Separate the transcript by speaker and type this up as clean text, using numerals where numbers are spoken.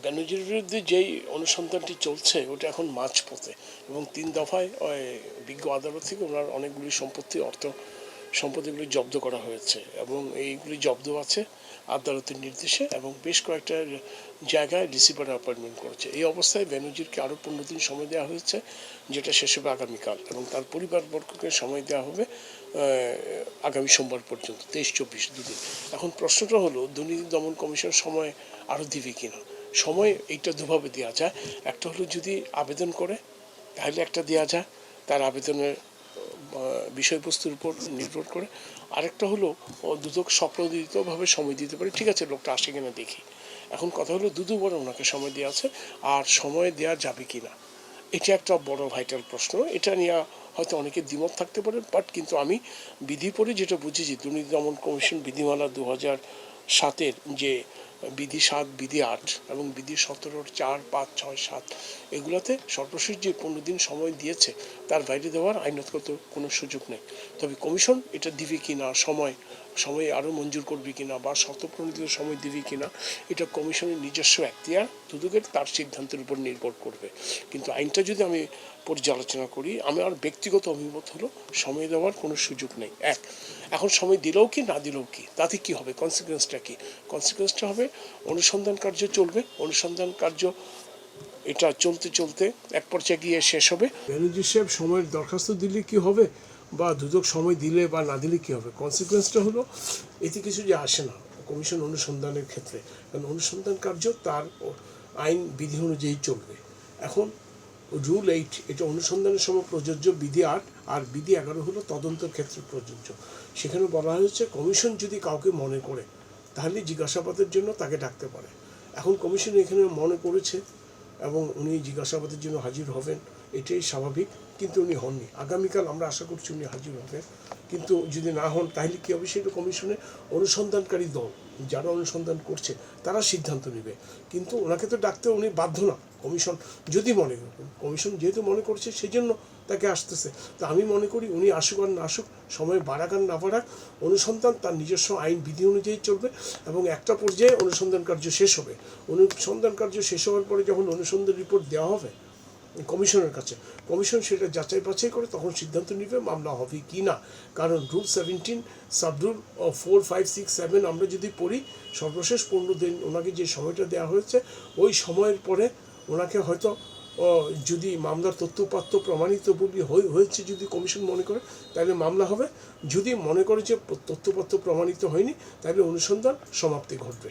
Speaker 1: ব্যানার্জির বিরুদ্ধে যেই অনুসন্ধানটি চলছে ওটা এখন মাঝপথে, এবং 3 দফায় বিজ্ঞ আদালত থেকে ওনার অনেকগুলি সম্পত্তিগুলি জব্দ করা হয়েছে, এবং এইগুলি জব্দ আছে আদালতের নির্দেশে, এবং বেশ কয়েকটা জায়গায় রিসিভার অ্যাপয়েন্টমেন্ট করেছে। এই অবস্থায় ব্যানার্জিকে আরও 15 দিন সময় দেওয়া হয়েছে, যেটা শেষ হবে আগামীকাল, এবং তার পরিবারবর্গকে সময় দেওয়া হবে আগামী সোমবার পর্যন্ত, 23-24 দুদিন। এখন প্রশ্নটা হলো দুর্নীতি দমন কমিশন সময় আরও দিবে কিনা। সময় এইটা দুভাবে দেওয়া যায়। একটা হলো যদি আবেদন করে তাহলে একটা দেওয়া যায় তার আবেদনের বিষয়বস্তুর উপর নির্ভর করে। আরেকটা হলো দুদক স্বপ্রণোদিতভাবে সময় দিতে পারে, ঠিক আছে লোকটা আসে কিনা দেখি। এখন কথা হলো দুবার ওনাকে সময় দেওয়া আছে, আর সময় দেওয়া যাবে কি না এটা একটা বড় ভাইটাল প্রশ্ন। এটা নিয়ে হয়তো অনেকে দ্বিমত থাকতে পারে, বাট কিন্তু আমি বিধি পড়ে যেটা বুঝেছি, দুর্নীতি দমন কমিশন বিধিমালা 2007-এর যে বিধি 7, বিধি 8 এবং বিধি 17-র 4, 5, 6, 7 এগুলোতে সর্বশেষ যে 15 দিন সময় দিয়েছে তার বাইরে দেওয়ার আইনগত কোনো সুযোগ নেই। তবে কমিশন এটা দিবে কি না, সময় আরও মঞ্জুর করবে কিনা বা স্বতঃপ্রণোদিত সময় দিবে কিনা, এটা কমিশনের নিজস্ব এখতিয়ার, দুদকের তার সিদ্ধান্তের উপর নির্ভর করবে। কিন্তু আইনটা যদি আমি পর্যালোচনা করি, আমার ব্যক্তিগত অভিমত হলো সময় দেওয়ার কোনো সুযোগ নেই। এখন সময় দিলেও কি না দিলেও কি, তাতে কি হবে, কনসিকুয়েন্সটা কি? কনসিকুয়েন্সটা হবে অনুসন্ধান কার্য চলবে, অনুসন্ধান কার্য এটা চলতে চলতে এক পর্যায়ে গিয়ে শেষ হবে। ব্যানার্জি সাহেব সময়ের দরখাস্ত দিলে কি হবে, বা দুদক সময় দিলে বা না দিলে কী হবে, কনসিকুয়েন্সটা হলো এতে কিছু যে আসে না কমিশন অনুসন্ধানের ক্ষেত্রে, কারণ অনুসন্ধান কার্য তার আইন বিধি অনুযায়ী চলবে। এখন রুল 8 এটা অনুসন্ধানের সময় প্রযোজ্য, বিধি 8 আর বিধি 11 হলো তদন্তের ক্ষেত্রে প্রযোজ্য। সেখানে বলা হয়েছে কমিশন যদি কাউকে মনে করে তাহলে জিজ্ঞাসাবাদের জন্য তাকে ডাকতে পারে। এখন কমিশন এখানে মনে করেছে এবং উনি জিজ্ঞাসাবাদের জন্য হাজির হবেন, এটাই স্বাভাবিক, কিন্তু উনি হননি। আগামীকাল আমরা আশা করছি উনি হাজির হবেন, কিন্তু যদি না হন তাহলে কী হবে, সেটা কমিশনের অনুসন্ধানকারী দল যারা অনুসন্ধান করছে তারা সিদ্ধান্ত নেবে। কিন্তু ওনাকে তো ডাকতে উনি বাধ্য না, কমিশন যদি মনে করেন, কমিশন যেহেতু মনে করছে সেই জন্য তাকে আসতেছে। তো আমি মনে করি উনি আসুক আর না আসুক, সময় বাড়াক আর না বাড়াক, অনুসন্ধান তার নিজস্ব আইন বিধি অনুযায়ী চলবে, এবং একটা পর্যায়ে অনুসন্ধান কার্য শেষ হবে। অনুসন্ধান কার্য শেষ হওয়ার পরে যখন অনুসন্ধান রিপোর্ট দেওয়া হবে কমিশনের কাছে, কমিশন সেটা যাচাই বাছাই করে তখন সিদ্ধান্ত নেবে মামলা হবে কি না। কারণ রুল 17 সাবরুল 4, 5, 6, 7 আমরা যদি পড়ি, সর্বশেষ 15 দিন ওনাকে যে সময়টা দেওয়া হয়েছে, ওই সময়ের পরে ওনাকে হয়তো যদি মামলার তথ্যপাত্র প্রমাণিত বলে হয়েছে যদি কমিশন মনে করে তাহলে মামলা হবে, যদি মনে করে যে তথ্যপাত্র প্রমাণিত হয়নি তাহলে অনুসন্ধান সমাপ্তি ঘটবে।